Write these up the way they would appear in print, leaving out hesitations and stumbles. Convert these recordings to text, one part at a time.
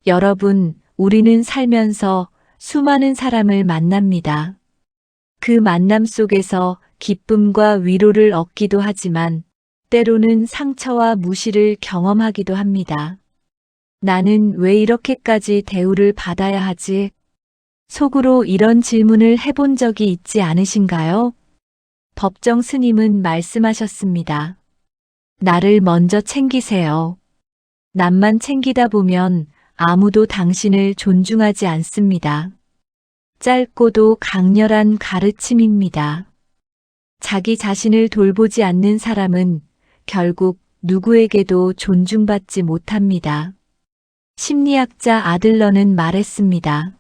여러분, 우리는 살면서 수많은 사람을 만납니다. 그 만남 속에서 기쁨과 위로를 얻기도 하지만 때로는 상처와 무시를 경험하기도 합니다. 나는 왜 이렇게까지 대우를 받아야 하지? 속으로 이런 질문을 해본 적이 있지 않으신가요? 법정 스님은 말씀하셨습니다. 나를 먼저 챙기세요. 남만 챙기다 보면 아무도 당신을 존중하지 않습니다. 짧고도 강렬한 가르침입니다. 자기 자신을 돌보지 않는 사람은 결국 누구에게도 존중받지 못합니다. 심리학자 아들러는 말했습니다.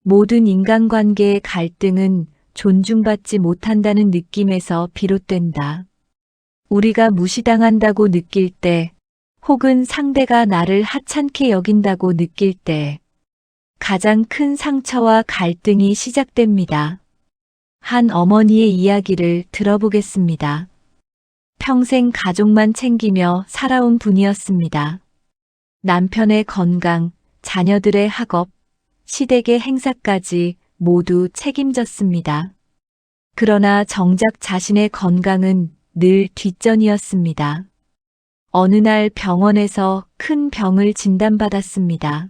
모든 인간관계의 갈등은 존중받지 못한다는 느낌에서 비롯된다. 우리가 무시당한다고 느낄 때, 혹은 상대가 나를 하찮게 여긴다고 느낄 때, 가장 큰 상처와 갈등이 시작됩니다. 한 어머니의 이야기를 들어보겠습니다. 평생 가족만 챙기며 살아온 분이었습니다. 남편의 건강, 자녀들의 학업, 시댁의 행사까지 모두 책임졌습니다. 그러나 정작 자신의 건강은 늘 뒷전이었습니다. 어느 날 병원에서 큰 병을 진단받았습니다.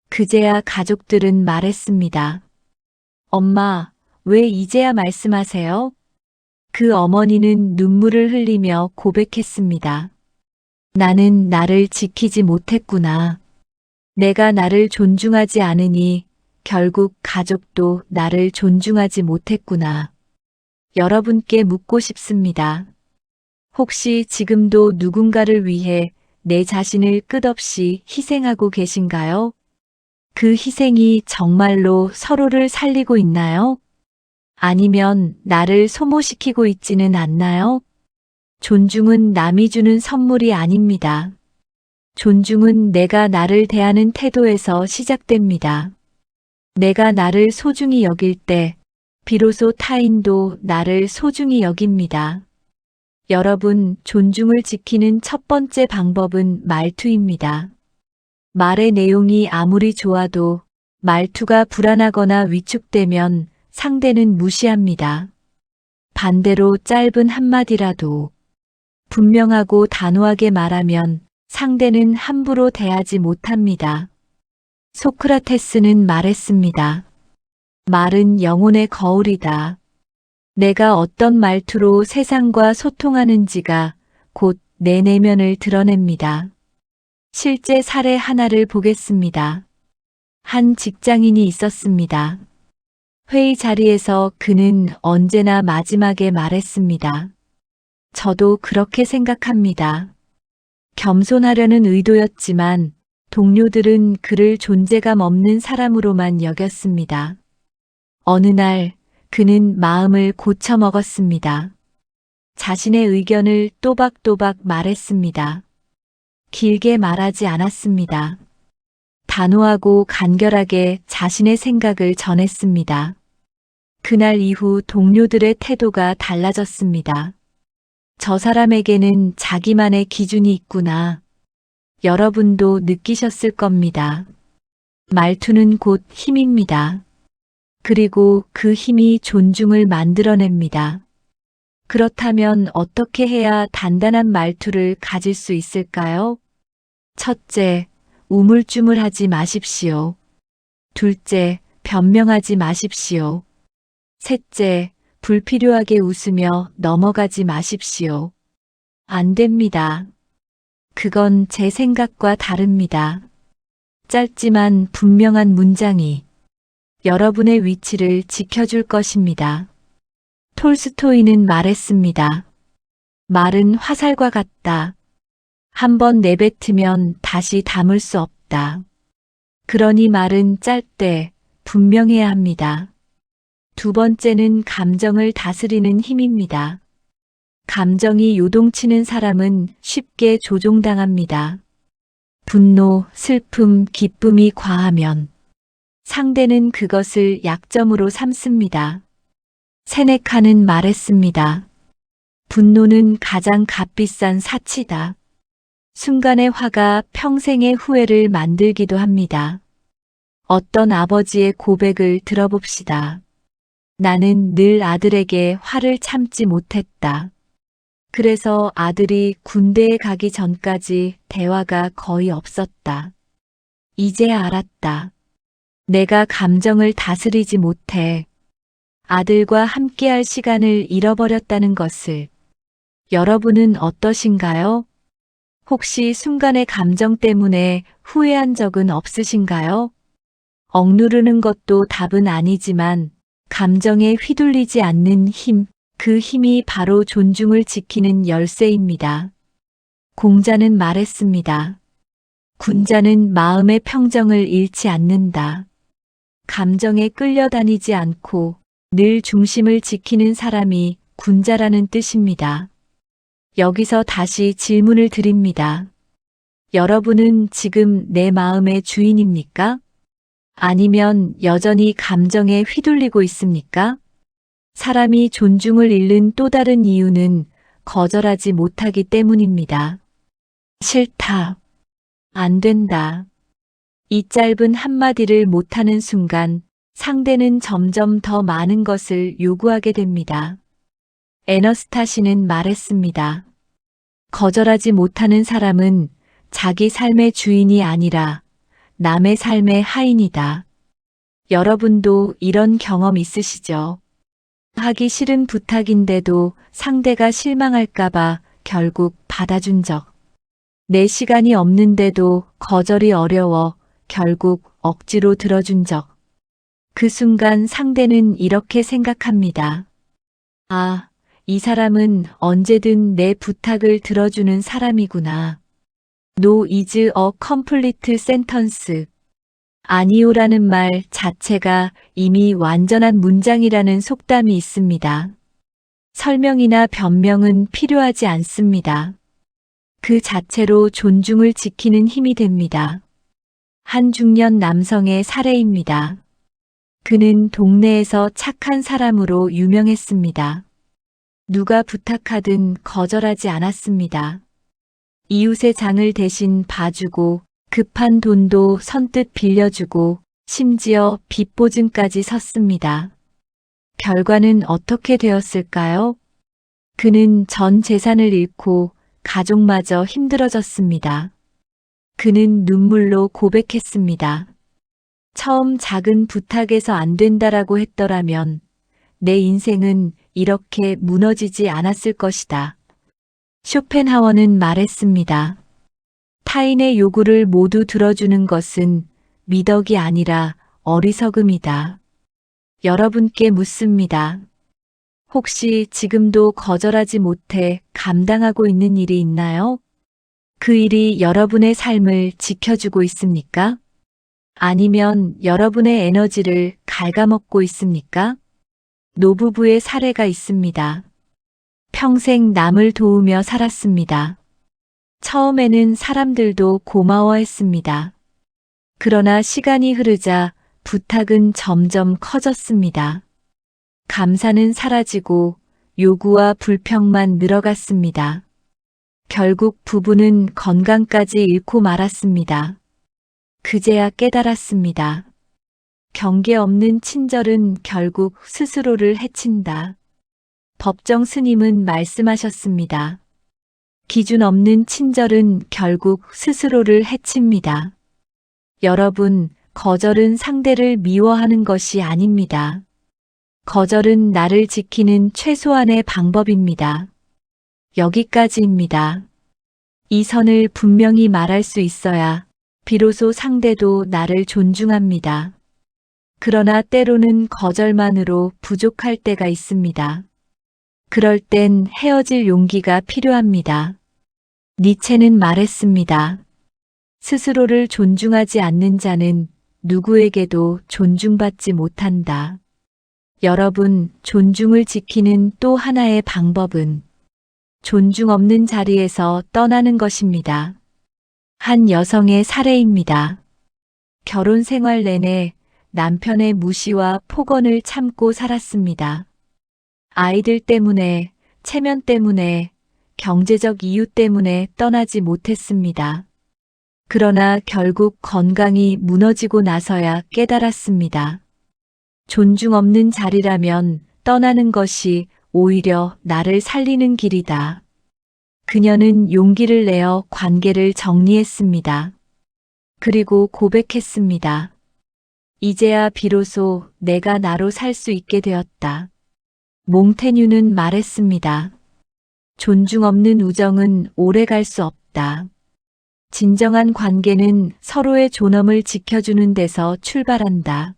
그제야 가족들은 말했습니다. 엄마, 왜 이제야 말씀하세요? 그 어머니는 눈물을 흘리며 고백했습니다. 나는 나를 지키지 못했구나. 내가 나를 존중하지 않으니 결국 가족도 나를 존중하지 못했구나. 여러분께 묻고 싶습니다. 혹시 지금도 누군가를 위해 내 자신을 끝없이 희생하고 계신가요? 그 희생이 정말로 서로를 살리고 있나요? 아니면 나를 소모시키고 있지는 않나요? 존중은 남이 주는 선물이 아닙니다. 존중은 내가 나를 대하는 태도에서 시작됩니다. 내가 나를 소중히 여길 때, 비로소 타인도 나를 소중히 여깁니다. 여러분, 존중을 지키는 첫 번째 방법은 말투입니다. 말의 내용이 아무리 좋아도 말투가 불안하거나 위축되면 상대는 무시합니다. 반대로 짧은 한마디라도 분명하고 단호하게 말하면 상대는 함부로 대하지 못합니다. 소크라테스는 말했습니다. 말은 영혼의 거울이다. 내가 어떤 말투로 세상과 소통하는지가 곧 내 내면을 드러냅니다. 실제 사례 하나를 보겠습니다. 한 직장인이 있었습니다. 회의 자리에서 그는 언제나 마지막에 말했습니다. 저도 그렇게 생각합니다. 겸손하려는 의도였지만 동료들은 그를 존재감 없는 사람으로만 여겼습니다. 어느 날 그는 마음을 고쳐먹었습니다. 자신의 의견을 또박또박 말했습니다. 길게 말하지 않았습니다. 단호하고 간결하게 자신의 생각을 전했습니다. 그날 이후 동료들의 태도가 달라졌습니다. 저 사람에게는 자기만의 기준이 있구나. 여러분도 느끼셨을 겁니다. 말투는 곧 힘입니다. 그리고 그 힘이 존중을 만들어냅니다. 그렇다면 어떻게 해야 단단한 말투를 가질 수 있을까요? 첫째, 우물쭈물하지 마십시오. 둘째, 변명하지 마십시오. 셋째, 불필요하게 웃으며 넘어가지 마십시오. 안 됩니다. 그건 제 생각과 다릅니다. 짧지만 분명한 문장이 여러분의 위치를 지켜줄 것입니다. 톨스토이는 말했습니다. 말은 화살과 같다. 한번 내뱉으면 다시 담을 수 없다. 그러니 말은 짧되 분명해야 합니다. 두 번째는 감정을 다스리는 힘입니다. 감정이 요동치는 사람은 쉽게 조종당합니다. 분노, 슬픔, 기쁨이 과하면 상대는 그것을 약점으로 삼습니다. 세네카는 말했습니다. 분노는 가장 값비싼 사치다. 순간의 화가 평생의 후회를 만들기도 합니다. 어떤 아버지의 고백을 들어봅시다. 나는 늘 아들에게 화를 참지 못했다. 그래서 아들이 군대에 가기 전까지 대화가 거의 없었다. 이제야 알았다. 내가 감정을 다스리지 못해 아들과 함께할 시간을 잃어버렸다는 것을. 여러분은 어떠신가요? 혹시 순간의 감정 때문에 후회한 적은 없으신가요? 억누르는 것도 답은 아니지만 감정에 휘둘리지 않는 힘, 그 힘이 바로 존중을 지키는 열쇠입니다. 공자는 말했습니다. 군자는 마음의 평정을 잃지 않는다. 감정에 끌려다니지 않고 늘 중심을 지키는 사람이 군자라는 뜻입니다. 여기서 다시 질문을 드립니다. 여러분은 지금 내 마음의 주인입니까? 아니면 여전히 감정에 휘둘리고 있습니까? 사람이 존중을 잃는 또 다른 이유는 거절하지 못하기 때문입니다. 싫다. 안 된다. 이 짧은 한마디를 못하는 순간 상대는 점점 더 많은 것을 요구하게 됩니다. 에너스타시는 말했습니다. 거절하지 못하는 사람은 자기 삶의 주인이 아니라 남의 삶의 하인이다. 여러분도 이런 경험 있으시죠? 하기 싫은 부탁인데도 상대가 실망할까봐 결국 받아준 적. 내 시간이 없는데도 거절이 어려워 결국 억지로 들어준 적. 그 순간 상대는 이렇게 생각합니다. 아, 이 사람은 언제든 내 부탁을 들어주는 사람이구나. No is a complete sentence. 아니오라는 말 자체가 이미 완전한 문장이라는 속담이 있습니다. 설명이나 변명은 필요하지 않습니다. 그 자체로 존중을 지키는 힘이 됩니다. 한 중년 남성의 사례입니다. 그는 동네에서 착한 사람으로 유명했습니다. 누가 부탁하든 거절하지 않았습니다. 이웃의 장을 대신 봐주고 급한 돈도 선뜻 빌려주고 심지어 빚 보증까지 섰습니다. 결과는 어떻게 되었을까요? 그는 전 재산을 잃고 가족마저 힘들어졌습니다. 그는 눈물로 고백했습니다. 처음 작은 부탁에서 안 된다라고 했더라면 내 인생은 이렇게 무너지지 않았을 것이다. 쇼펜하워는 말했습니다. 타인의 요구를 모두 들어주는 것은 미덕이 아니라 어리석음이다. 여러분께 묻습니다. 혹시 지금도 거절하지 못해 감당하고 있는 일이 있나요? 그 일이 여러분의 삶을 지켜주고 있습니까? 아니면 여러분의 에너지를 갉아먹고 있습니까? 노부부의 사례가 있습니다. 평생 남을 도우며 살았습니다. 처음에는 사람들도 고마워했습니다. 그러나 시간이 흐르자 부탁은 점점 커졌습니다. 감사는 사라지고 요구와 불평만 늘어갔습니다. 결국 부부는 건강까지 잃고 말았습니다. 그제야 깨달았습니다. 경계 없는 친절은 결국 스스로를 해친다. 법정 스님은 말씀하셨습니다. 기준 없는 친절은 결국 스스로를 해칩니다. 여러분, 거절은 상대를 미워하는 것이 아닙니다. 거절은 나를 지키는 최소한의 방법입니다. 여기까지입니다. 이 선을 분명히 말할 수 있어야 비로소 상대도 나를 존중합니다. 그러나 때로는 거절만으로 부족할 때가 있습니다. 그럴 땐 헤어질 용기가 필요합니다. 니체는 말했습니다. 스스로를 존중하지 않는 자는 누구에게도 존중받지 못한다. 여러분, 존중을 지키는 또 하나의 방법은 존중 없는 자리에서 떠나는 것입니다. 한 여성의 사례입니다. 결혼 생활 내내 남편의 무시와 폭언을 참고 살았습니다. 아이들 때문에, 체면 때문에, 경제적 이유 때문에 떠나지 못했습니다. 그러나 결국 건강이 무너지고 나서야 깨달았습니다. 존중 없는 자리라면 떠나는 것이 오히려 나를 살리는 길이다. 그녀는 용기를 내어 관계를 정리했습니다. 그리고 고백했습니다. 이제야 비로소 내가 나로 살 수 있게 되었다. 몽테뉴는 말했습니다. 존중 없는 우정은 오래 갈 수 없다. 진정한 관계는 서로의 존엄을 지켜주는 데서 출발한다.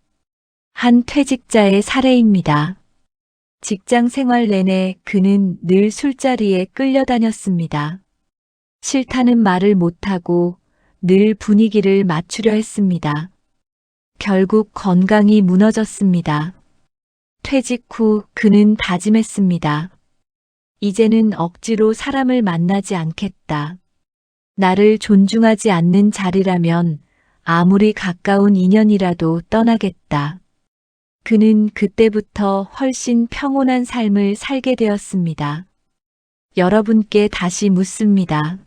한 퇴직자의 사례입니다. 직장 생활 내내 그는 늘 술자리에 끌려다녔습니다. 싫다는 말을 못하고 늘 분위기를 맞추려 했습니다. 결국 건강이 무너졌습니다. 퇴직 후 그는 다짐했습니다. 이제는 억지로 사람을 만나지 않겠다. 나를 존중하지 않는 자리라면 아무리 가까운 인연이라도 떠나겠다. 그는 그때부터 훨씬 평온한 삶을 살게 되었습니다. 여러분께 다시 묻습니다.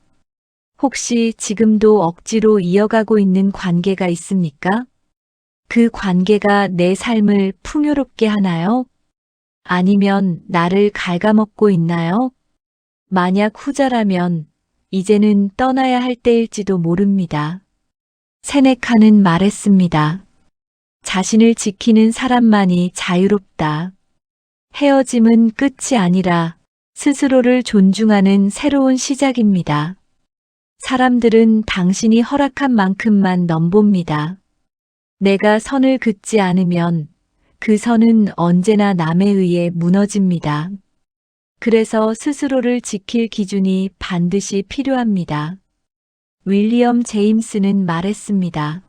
혹시 지금도 억지로 이어가고 있는 관계가 있습니까? 그 관계가 내 삶을 풍요롭게 하나요? 아니면 나를 갉아먹고 있나요? 만약 후자라면 이제는 떠나야 할 때일지도 모릅니다. 세네카는 말했습니다. 자신을 지키는 사람만이 자유롭다. 헤어짐은 끝이 아니라 스스로를 존중하는 새로운 시작입니다. 사람들은 당신이 허락한 만큼만 넘봅니다. 내가 선을 긋지 않으면 그 선은 언제나 남에 의해 무너집니다. 그래서 스스로를 지킬 기준이 반드시 필요합니다. 윌리엄 제임스는 말했습니다.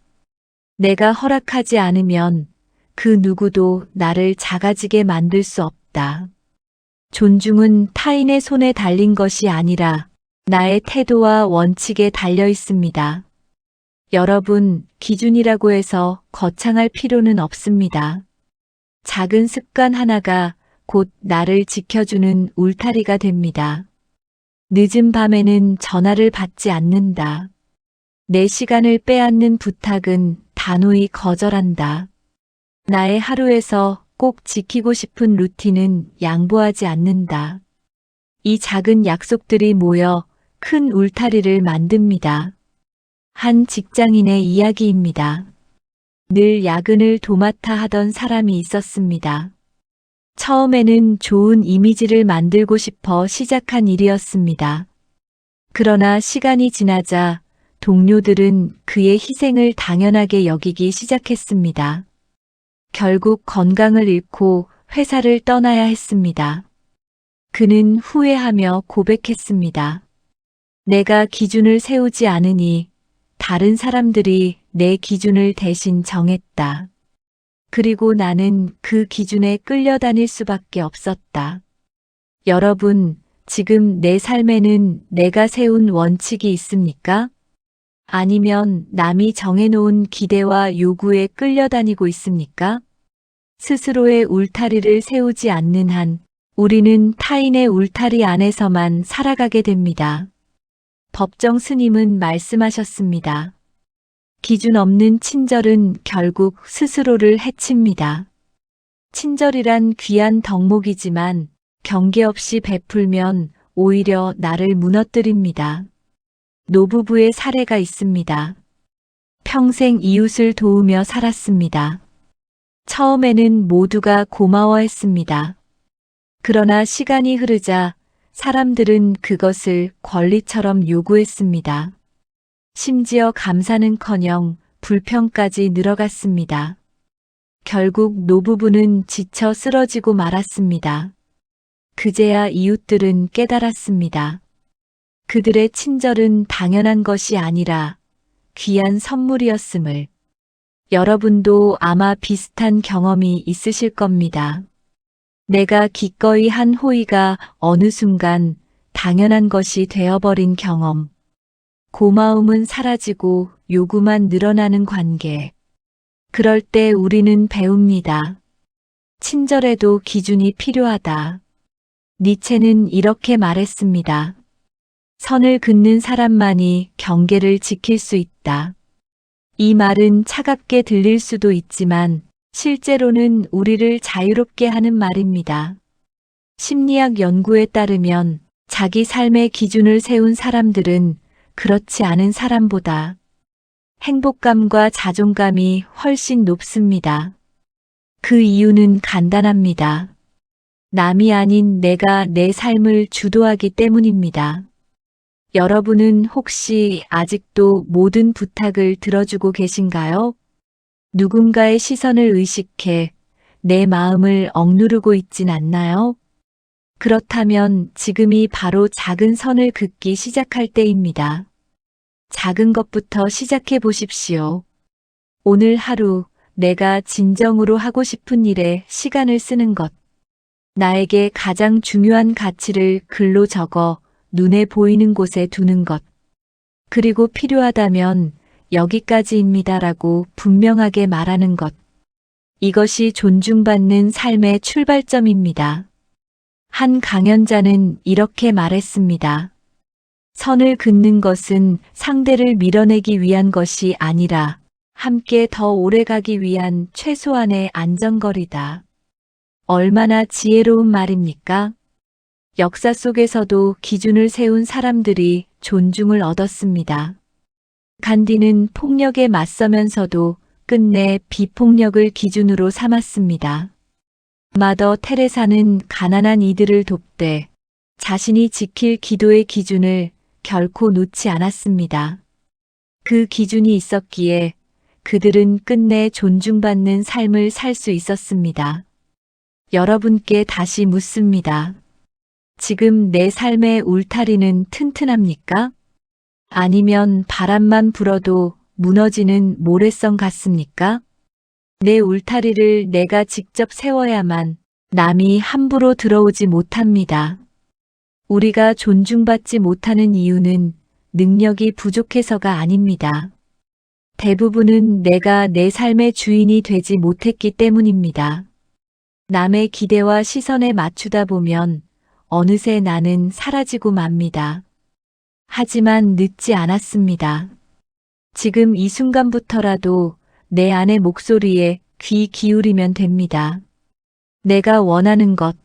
내가 허락하지 않으면 그 누구도 나를 작아지게 만들 수 없다. 존중은 타인의 손에 달린 것이 아니라 나의 태도와 원칙에 달려 있습니다. 여러분, 기준이라고 해서 거창할 필요는 없습니다. 작은 습관 하나가 곧 나를 지켜주는 울타리가 됩니다. 늦은 밤에는 전화를 받지 않는다. 내 시간을 빼앗는 부탁은 단호히 거절한다. 나의 하루에서 꼭 지키고 싶은 루틴은 양보하지 않는다. 이 작은 약속들이 모여 큰 울타리를 만듭니다. 한 직장인의 이야기입니다. 늘 야근을 도맡아 하던 사람이 있었습니다. 처음에는 좋은 이미지를 만들고 싶어 시작한 일이었습니다. 그러나 시간이 지나자 동료들은 그의 희생을 당연하게 여기기 시작했습니다. 결국 건강을 잃고 회사를 떠나야 했습니다. 그는 후회하며 고백했습니다. 내가 기준을 세우지 않으니 다른 사람들이 내 기준을 대신 정했다. 그리고 나는 그 기준에 끌려다닐 수밖에 없었다. 여러분, 지금 내 삶에는 내가 세운 원칙이 있습니까? 아니면 남이 정해놓은 기대와 요구에 끌려다니고 있습니까? 스스로의 울타리를 세우지 않는 한 우리는 타인의 울타리 안에서만 살아가게 됩니다. 법정 스님은 말씀하셨습니다. 기준 없는 친절은 결국 스스로를 해칩니다. 친절이란 귀한 덕목이지만 경계 없이 베풀면 오히려 나를 무너뜨립니다. 노부부의 사례가 있습니다. 평생 이웃을 도우며 살았습니다. 처음에는 모두가 고마워했습니다. 그러나 시간이 흐르자 사람들은 그것을 권리처럼 요구했습니다. 심지어 감사는커녕 불평까지 늘어갔습니다. 결국 노부부는 지쳐 쓰러지고 말았습니다. 그제야 이웃들은 깨달았습니다. 그들의 친절은 당연한 것이 아니라 귀한 선물이었음을. 여러분도 아마 비슷한 경험이 있으실 겁니다. 내가 기꺼이 한 호의가 어느 순간 당연한 것이 되어버린 경험. 고마움은 사라지고 요구만 늘어나는 관계. 그럴 때 우리는 배웁니다. 친절에도 기준이 필요하다. 니체는 이렇게 말했습니다. 선을 긋는 사람만이 경계를 지킬 수 있다. 이 말은 차갑게 들릴 수도 있지만 실제로는 우리를 자유롭게 하는 말입니다. 심리학 연구에 따르면 자기 삶의 기준을 세운 사람들은 그렇지 않은 사람보다 행복감과 자존감이 훨씬 높습니다. 그 이유는 간단합니다. 남이 아닌 내가 내 삶을 주도하기 때문입니다. 여러분은 혹시 아직도 모든 부탁을 들어주고 계신가요? 누군가의 시선을 의식해 내 마음을 억누르고 있진 않나요? 그렇다면 지금이 바로 작은 선을 긋기 시작할 때입니다. 작은 것부터 시작해 보십시오. 오늘 하루 내가 진정으로 하고 싶은 일에 시간을 쓰는 것. 나에게 가장 중요한 가치를 글로 적어 눈에 보이는 곳에 두는 것. 그리고 필요하다면 여기까지입니다라고 분명하게 말하는 것. 이것이 존중받는 삶의 출발점입니다. 한 강연자는 이렇게 말했습니다. 선을 긋는 것은 상대를 밀어내기 위한 것이 아니라 함께 더 오래 가기 위한 최소한의 안전거리다. 얼마나 지혜로운 말입니까? 역사 속에서도 기준을 세운 사람들이 존중을 얻었습니다. 간디는 폭력에 맞서면서도 끝내 비폭력을 기준으로 삼았습니다. 마더 테레사는 가난한 이들을 돕되 자신이 지킬 기도의 기준을 결코 놓지 않았습니다. 그 기준이 있었기에 그들은 끝내 존중받는 삶을 살 수 있었습니다. 여러분께 다시 묻습니다. 지금 내 삶의 울타리는 튼튼합니까? 아니면 바람만 불어도 무너지는 모래성 같습니까? 내 울타리를 내가 직접 세워야만 남이 함부로 들어오지 못합니다. 우리가 존중받지 못하는 이유는 능력이 부족해서가 아닙니다. 대부분은 내가 내 삶의 주인이 되지 못했기 때문입니다. 남의 기대와 시선에 맞추다 보면 어느새 나는 사라지고 맙니다. 하지만 늦지 않았습니다. 지금 이 순간부터라도 내 안의 목소리에 귀 기울이면 됩니다. 내가 원하는 것,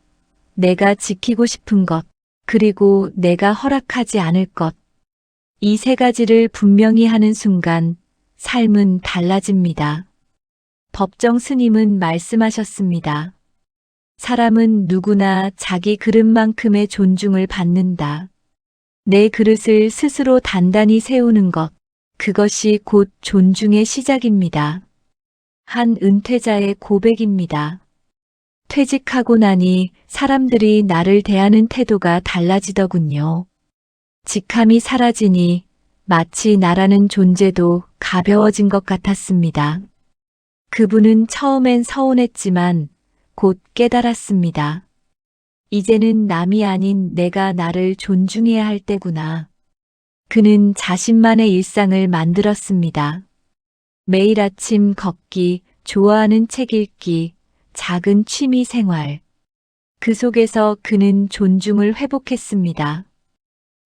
내가 지키고 싶은 것, 그리고 내가 허락하지 않을 것. 이 세 가지를 분명히 하는 순간 삶은 달라집니다. 법정 스님은 말씀하셨습니다. 사람은 누구나 자기 그릇만큼의 존중을 받는다. 내 그릇을 스스로 단단히 세우는 것, 그것이 곧 존중의 시작입니다. 한 은퇴자의 고백입니다. 퇴직하고 나니 사람들이 나를 대하는 태도가 달라지더군요. 직함이 사라지니 마치 나라는 존재도 가벼워진 것 같았습니다. 그분은 처음엔 서운했지만 곧 깨달았습니다. 이제는 남이 아닌 내가 나를 존중해야 할 때구나. 그는 자신만의 일상을 만들었습니다. 매일 아침 걷기, 좋아하는 책 읽기, 작은 취미 생활. 그 속에서 그는 존중을 회복했습니다.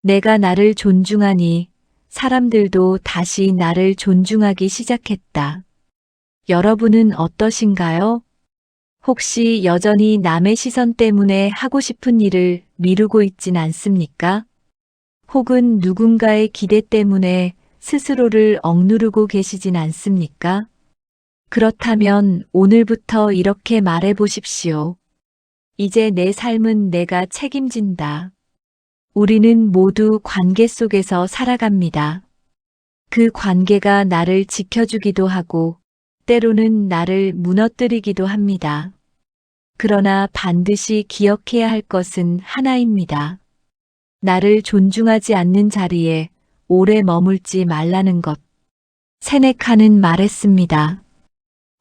내가 나를 존중하니 사람들도 다시 나를 존중하기 시작했다. 여러분은 어떠신가요? 혹시 여전히 남의 시선 때문에 하고 싶은 일을 미루고 있진 않습니까? 혹은 누군가의 기대 때문에 스스로를 억누르고 계시진 않습니까? 그렇다면 오늘부터 이렇게 말해 보십시오. 이제 내 삶은 내가 책임진다. 우리는 모두 관계 속에서 살아갑니다. 그 관계가 나를 지켜주기도 하고 때로는 나를 무너뜨리기도 합니다. 그러나 반드시 기억해야 할 것은 하나입니다. 나를 존중하지 않는 자리에 오래 머물지 말라는 것. 세네카는 말했습니다.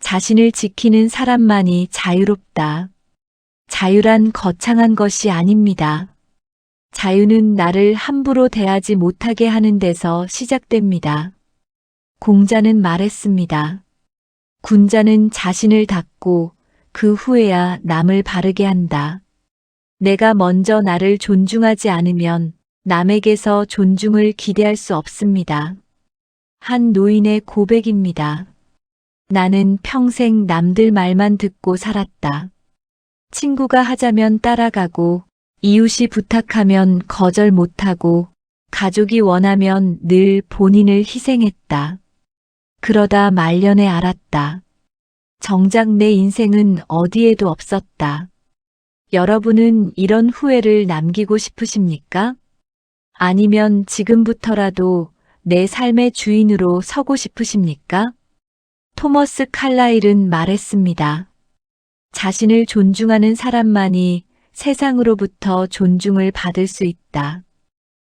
자신을 지키는 사람만이 자유롭다. 자유란 거창한 것이 아닙니다. 자유는 나를 함부로 대하지 못하게 하는 데서 시작됩니다. 공자는 말했습니다. 군자는 자신을 닦고 그 후에야 남을 바르게 한다. 내가 먼저 나를 존중하지 않으면 남에게서 존중을 기대할 수 없습니다. 한 노인의 고백입니다. 나는 평생 남들 말만 듣고 살았다. 친구가 하자면 따라가고, 이웃이 부탁하면 거절 못하고, 가족이 원하면 늘 본인을 희생했다. 그러다 말년에 알았다. 정작 내 인생은 어디에도 없었다. 여러분은 이런 후회를 남기고 싶으십니까? 아니면 지금부터라도 내 삶의 주인으로 서고 싶으십니까? 토머스 칼라일은 말했습니다. 자신을 존중하는 사람만이 세상으로부터 존중을 받을 수 있다.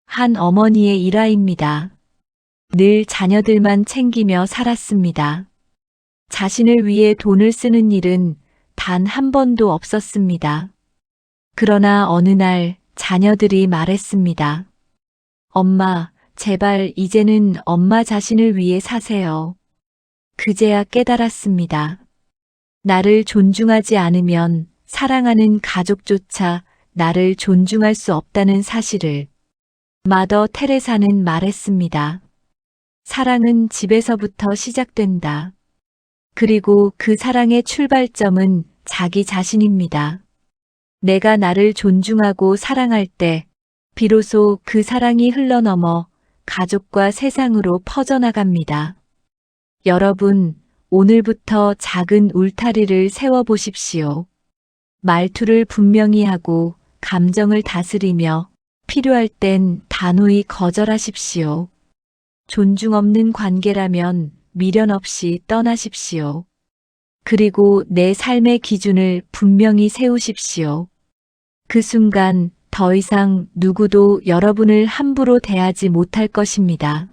한 어머니의 일화입니다. 늘 자녀들만 챙기며 살았습니다. 자신을 위해 돈을 쓰는 일은 단 한 번도 없었습니다. 그러나 어느 날 자녀들이 말했습니다. 엄마, 제발 이제는 엄마 자신을 위해 사세요. 그제야 깨달았습니다. 나를 존중하지 않으면 사랑하는 가족조차 나를 존중할 수 없다는 사실을. 마더 테레사는 말했습니다. 사랑은 집에서부터 시작된다. 그리고 그 사랑의 출발점은 자기 자신입니다. 내가 나를 존중하고 사랑할 때 비로소 그 사랑이 흘러넘어 가족과 세상으로 퍼져나갑니다. 여러분, 오늘부터 작은 울타리를 세워보십시오. 말투를 분명히 하고 감정을 다스리며 필요할 땐 단호히 거절하십시오. 존중 없는 관계라면 미련 없이 떠나십시오. 그리고 내 삶의 기준을 분명히 세우십시오. 그 순간 더 이상 누구도 여러분을 함부로 대하지 못할 것입니다.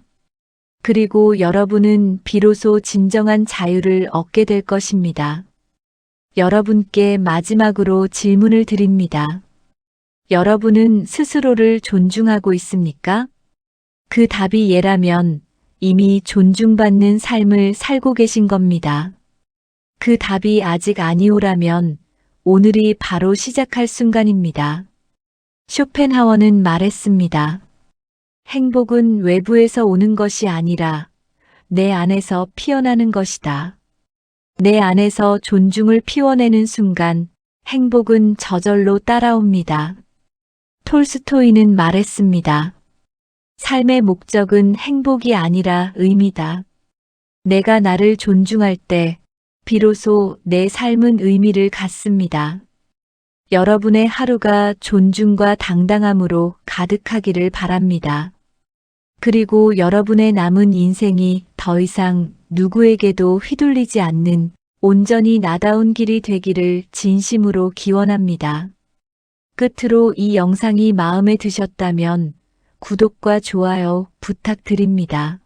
그리고 여러분은 비로소 진정한 자유를 얻게 될 것입니다. 여러분께 마지막으로 질문을 드립니다. 여러분은 스스로를 존중하고 있습니까? 그 답이 예라면 이미 존중받는 삶을 살고 계신 겁니다. 그 답이 아직 아니오라면 오늘이 바로 시작할 순간입니다. 쇼펜하워는 말했습니다. 행복은 외부에서 오는 것이 아니라 내 안에서 피어나는 것이다. 내 안에서 존중을 피워내는 순간 행복은 저절로 따라옵니다. 톨스토이는 말했습니다. 삶의 목적은 행복이 아니라 의미다. 내가 나를 존중할 때 비로소 내 삶은 의미를 갖습니다. 여러분의 하루가 존중과 당당함으로 가득하기를 바랍니다. 그리고 여러분의 남은 인생이 더 이상 누구에게도 휘둘리지 않는 온전히 나다운 길이 되기를 진심으로 기원합니다. 끝으로 이 영상이 마음에 드셨다면 구독과 좋아요 부탁드립니다.